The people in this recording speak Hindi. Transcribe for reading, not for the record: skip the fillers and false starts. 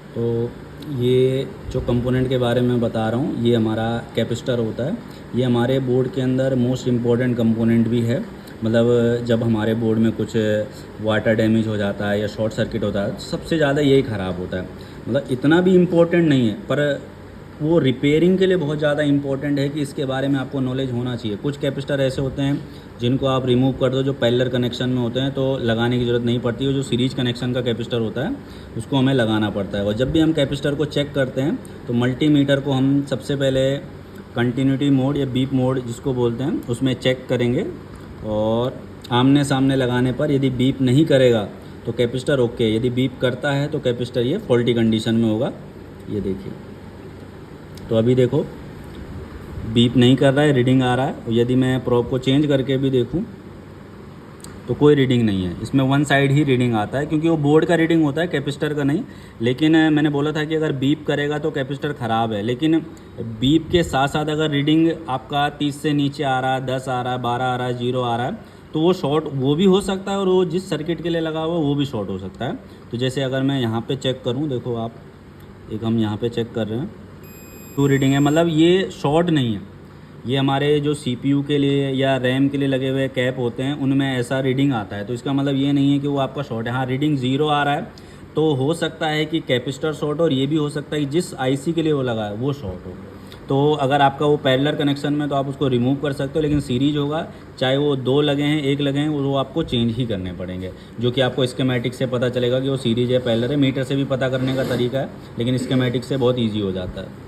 तो ये जो कंपोनेंट के बारे में बता रहा हूँ, ये हमारा कैपेसिटर होता है। ये हमारे बोर्ड के अंदर मोस्ट इम्पॉर्टेंट कंपोनेंट भी है। मतलब जब हमारे बोर्ड में कुछ वाटर डैमेज हो जाता है या शॉर्ट सर्किट होता है तो सबसे ज़्यादा यही ख़राब होता है। मतलब इतना भी इम्पोर्टेंट नहीं है, पर वो रिपेयरिंग के लिए बहुत ज़्यादा इम्पोर्टेंट है कि इसके बारे में आपको नॉलेज होना चाहिए। कुछ कैपेसिटर ऐसे होते हैं जिनको आप रिमूव कर दो, जो पैरेलल कनेक्शन में होते हैं तो लगाने की ज़रूरत नहीं पड़ती है। जो सीरीज कनेक्शन का कैपेसिटर होता है उसको हमें लगाना पड़ता है। और जब भी हम कैपेसिटर को चेक करते हैं तो मल्टीमीटर को हम सबसे पहले कंटिन्यूटी मोड या बीप मोड जिसको बोलते हैं उसमें चेक करेंगे, और आमने सामने लगाने पर यदि बीप नहीं करेगा तो कैपेसिटर ओके, यदि बीप करता है तो कैपेसिटर ये फॉल्टी कंडीशन में होगा। ये देखिए, तो अभी देखो बीप नहीं कर रहा है, रीडिंग आ रहा है। और यदि मैं प्रोब को चेंज करके भी देखूं तो कोई रीडिंग नहीं है, इसमें वन साइड ही रीडिंग आता है क्योंकि वो बोर्ड का रीडिंग होता है, कैपेसिटर का नहीं। लेकिन मैंने बोला था कि अगर बीप करेगा तो कैपेसिटर ख़राब है, लेकिन बीप के साथ साथ अगर रीडिंग आपका 30 से नीचे आ रहा है, 10 आ रहा है, 12 आ रहा है, 0 आ रहा है, तो वो शॉर्ट वो भी हो सकता है और वो जिस सर्किट के लिए लगा हुआ है वो भी शॉर्ट हो सकता है। तो जैसे अगर मैं यहाँ पर चेक करूँ, देखो आप, एक हम यहाँ पर चेक कर रहे हैं, टू रीडिंग है, मतलब ये शॉर्ट नहीं है। ये हमारे जो सीपीयू के लिए या रैम के लिए लगे हुए कैप होते हैं उनमें ऐसा रीडिंग आता है। तो इसका मतलब ये नहीं है कि वो आपका शॉर्ट है। हाँ, रीडिंग 0 आ रहा है तो हो सकता है कि कैपेसिटर शॉर्ट हो, और ये भी हो सकता है कि जिस आईसी के लिए वो लगा है वो शॉर्ट हो। तो अगर आपका वो पैरेलल कनेक्शन में तो आप उसको रिमूव कर सकते हो, लेकिन सीरीज होगा, चाहे वो 2 लगे हैं 1 लगे हैं, वो आपको चेंज ही करने पड़ेंगे। जो कि आपको स्कीमेटिक से पता चलेगा कि वो सीरीज है पैरेलल है। मीटर से भी पता करने का तरीका है, लेकिन स्कीमेटिक से बहुत ईजी हो जाता है।